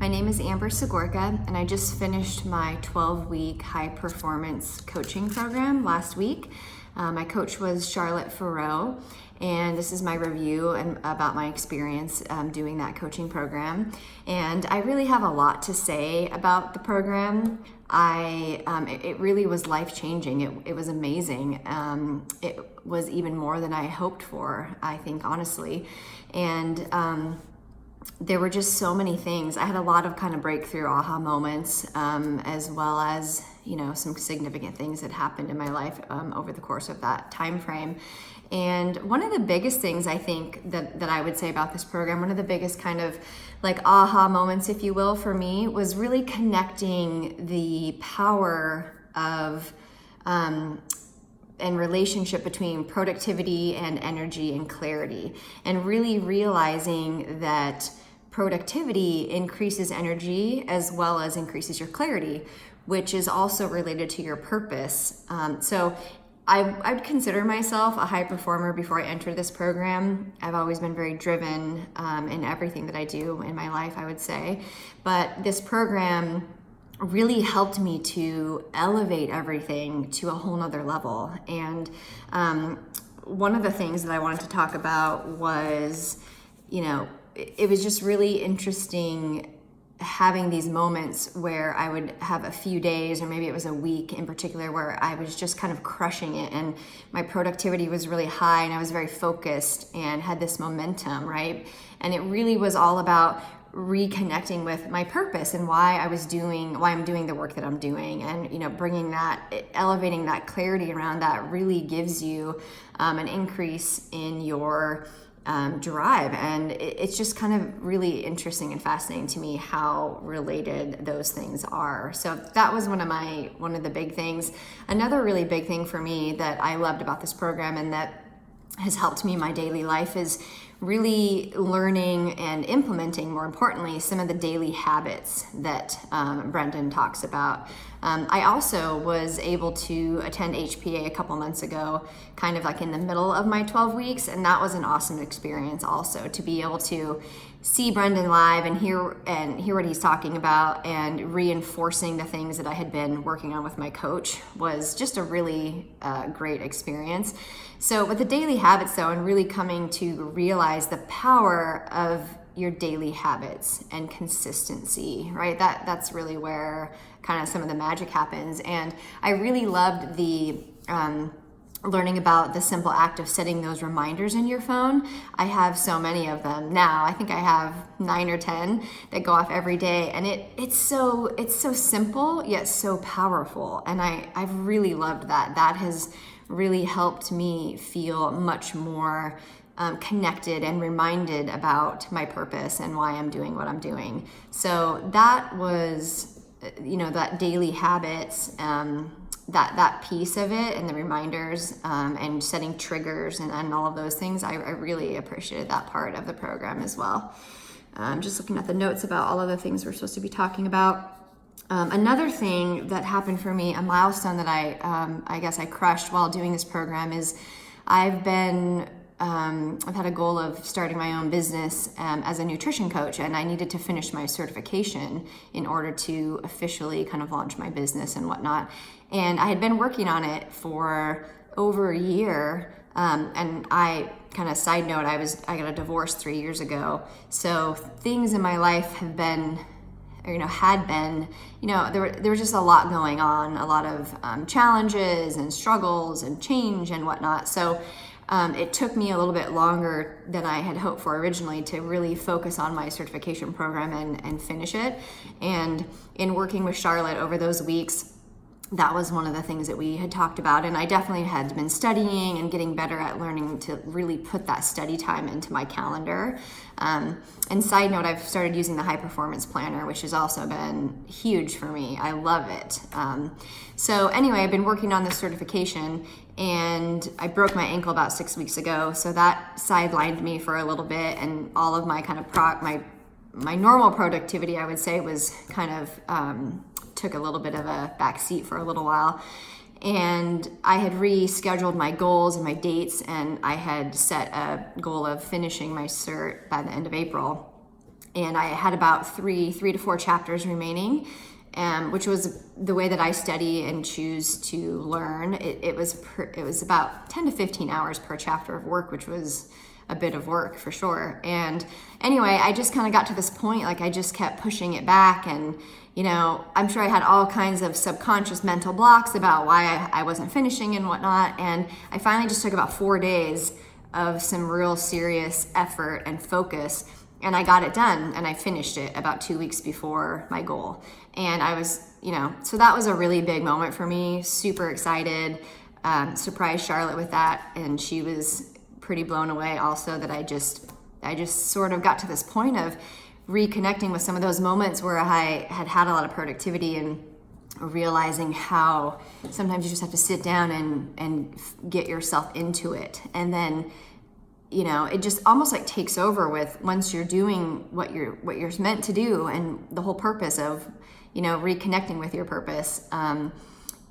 My name is Amber Sigorka, and I just finished my 12-week high-performance coaching program last week. My coach was Charlotte Farrow, and this is my review about my experience doing that coaching program. And I really have a lot to say about the program. It really was life-changing. It was amazing. It was even more than I hoped for, I think, honestly. And there were just so many things. I had a lot of kind of breakthrough aha moments, as well as, some significant things that happened in my life over the course of that time frame. And one of the biggest things I think that I would say about this program, one of the biggest kind of like aha moments, if you will, for me was really connecting the power of and relationship between productivity and energy and clarity, and really realizing that productivity increases energy as well as increases your clarity, which is also related to your purpose. So I'd consider myself a high performer before I entered this program. I've always been very driven in everything that I do in my life, I would say. But this program really helped me to elevate everything to a whole nother level. And one of the things that I wanted to talk about was, it was just really interesting having these moments where I would have a few days, or maybe it was a week in particular, where I was just kind of crushing it and my productivity was really high and I was very focused and had this momentum, right? And it really was all about reconnecting with my purpose and why I'm doing the work that I'm doing, and bringing that, elevating that clarity around that really gives you an increase in your drive. And it's just kind of really interesting and fascinating to me how related those things are. So that was one of the big things. Another really big thing for me that I loved about this program and that has helped me in my daily life is really learning and implementing, more importantly, some of the daily habits that Brendon talks about. I also was able to attend HPA a couple months ago, kind of like in the middle of my 12 weeks, and that was an awesome experience also, to be able to see Brendon live and hear what he's talking about, and reinforcing the things that I had been working on with my coach was just a really great experience. So with the daily habits though, and really coming to realize the power of your daily habits and consistency, right? That's really where kind of some of the magic happens. And I really loved the learning about the simple act of setting those reminders in your phone. I have so many of them now. I think I have 9 or 10 that go off every day, and it's so simple yet so powerful. And I've really loved that. That has really helped me feel much more connected and reminded about my purpose and why I'm doing what I'm doing. So that was, that daily habits, that piece of it, and the reminders, and setting triggers and all of those things. I really appreciated that part of the program as well. Just looking at the notes about all of the things we're supposed to be talking about. Another thing that happened for me, a milestone that I guess I crushed while doing this program, is I've had a goal of starting my own business as a nutrition coach, and I needed to finish my certification in order to officially kind of launch my business and whatnot. And I had been working on it for over a year. And I kind of side note, I got a divorce 3 years ago. So things in my life had been, there was just a lot going on, a lot of challenges and struggles and change and whatnot. So it took me a little bit longer than I had hoped for originally to really focus on my certification program and finish it. And in working with Charlotte over those weeks, that was one of the things that we had talked about. And I definitely had been studying and getting better at learning to really put that study time into my calendar. And side note, I've started using the high performance planner, which has also been huge for me. I love it. So anyway, I've been working on this certification, and I broke my ankle about 6 weeks ago. So that sidelined me for a little bit, and all of my kind of my normal productivity, I would say, was kind of took a little bit of a back seat for a little while. And I had rescheduled my goals and my dates, and I had set a goal of finishing my cert by the end of April. and I had about three to four chapters remaining, which was the way that I study and choose to learn. It was about 10 to 15 hours per chapter of work, which was a bit of work for sure. And anyway, I just kind of got to this point, like I just kept pushing it back, and I'm sure I had all kinds of subconscious mental blocks about why I wasn't finishing and whatnot. And I finally just took about 4 days of some real serious effort and focus, and I got it done, and I finished it about 2 weeks before my goal. And I was, so that was a really big moment for me, super excited, surprised Charlotte with that, and she was pretty blown away also that I just sort of got to this point of reconnecting with some of those moments where I had a lot of productivity, and realizing how sometimes you just have to sit down and get yourself into it. And then, it just almost like takes over with once you're doing what you're meant to do, and the whole purpose of, reconnecting with your purpose.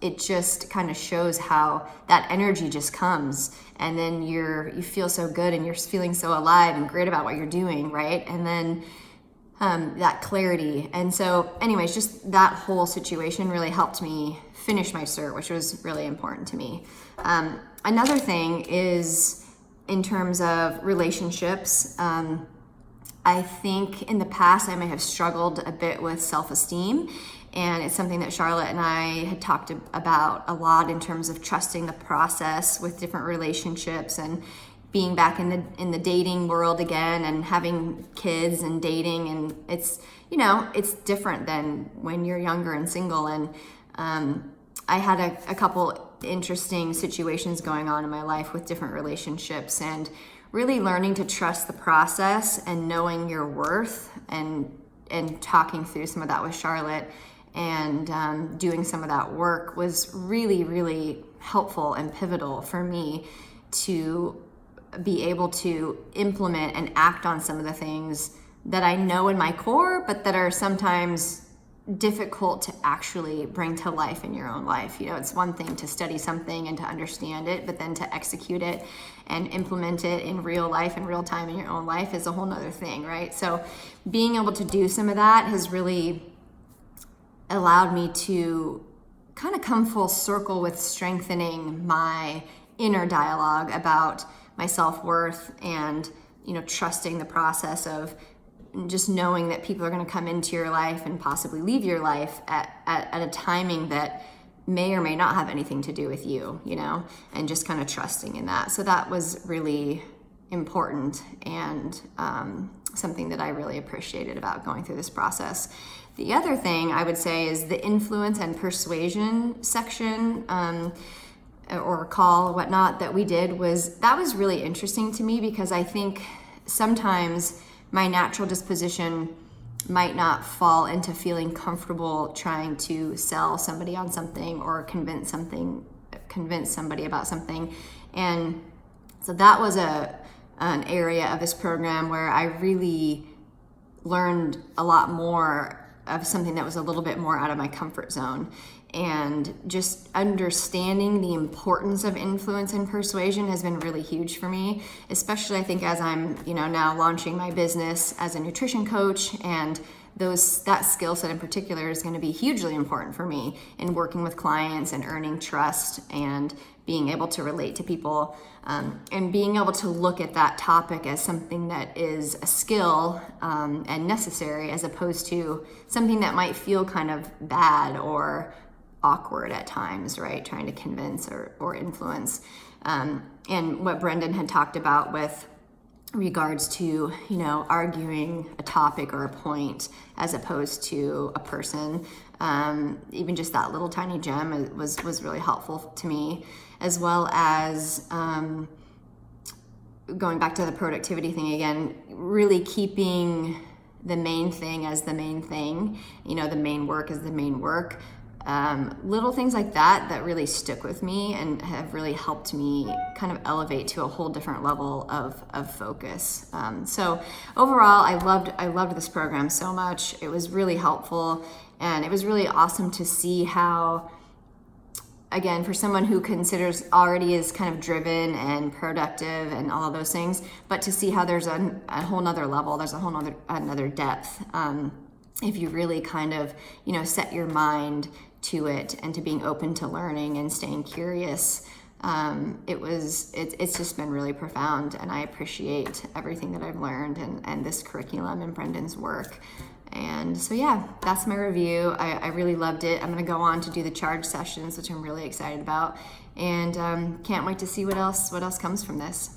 It just kind of shows how that energy just comes, and then you feel so good, and you're feeling so alive and great about what you're doing, right? And then that clarity. And so anyways, just that whole situation really helped me finish my cert, which was really important to me. Another thing is in terms of relationships. I think in the past I may have struggled a bit with self-esteem, and it's something that Charlotte and I had talked about a lot in terms of trusting the process with different relationships, and being back in the dating world again, and having kids and dating, and it's different than when you're younger and single. And I had a couple interesting situations going on in my life with different relationships, and really learning to trust the process and knowing your worth, and talking through some of that with Charlotte, and doing some of that work was really, really helpful and pivotal for me to be able to implement and act on some of the things that I know in my core, but that are sometimes difficult to actually bring to life in your own life. It's one thing to study something and to understand it, but then to execute it and implement it in real life, in real time in your own life, is a whole nother thing, right? So being able to do some of that has really allowed me to kind of come full circle with strengthening my inner dialogue about my self-worth, and trusting the process of just knowing that people are going to come into your life and possibly leave your life at a timing that may or may not have anything to do with you, and just kind of trusting in that. So that was really important, and something that I really appreciated about going through this process. The other thing I would say is the influence and persuasion section, or call, whatnot, that we did was really interesting to me, because I think sometimes my natural disposition might not fall into feeling comfortable trying to sell somebody on something, or convince somebody about something. And so that was an area of this program where I really learned a lot more of something that was a little bit more out of my comfort zone. And just understanding the importance of influence and persuasion has been really huge for me, especially I think as I'm, now launching my business as a nutrition coach, and that skill set in particular is going to be hugely important for me in working with clients and earning trust and being able to relate to people, and being able to look at that topic as something that is a skill and necessary, as opposed to something that might feel kind of bad or awkward at times, right? Trying to convince or influence. And what Brendon had talked about with regards to, arguing a topic or a point as opposed to a person. Even just that little tiny gem was really helpful to me, as well as going back to the productivity thing again, really keeping the main thing as the main thing, the main work as the main work. Little things like that really stuck with me and have really helped me kind of elevate to a whole different level of focus. So overall, I loved this program so much. It was really helpful, and it was really awesome to see how again, for someone who considers already is kind of driven and productive and all of those things, but to see how there's a whole nother level, there's a whole another depth. If you really kind of, set your mind to it and to being open to learning and staying curious, it's just been really profound, and I appreciate everything that I've learned and this curriculum and Brendon's work. And so yeah, that's my review. I really loved it. I'm going to go on to do the charge sessions, which I'm really excited about, and can't wait to see what else comes from this.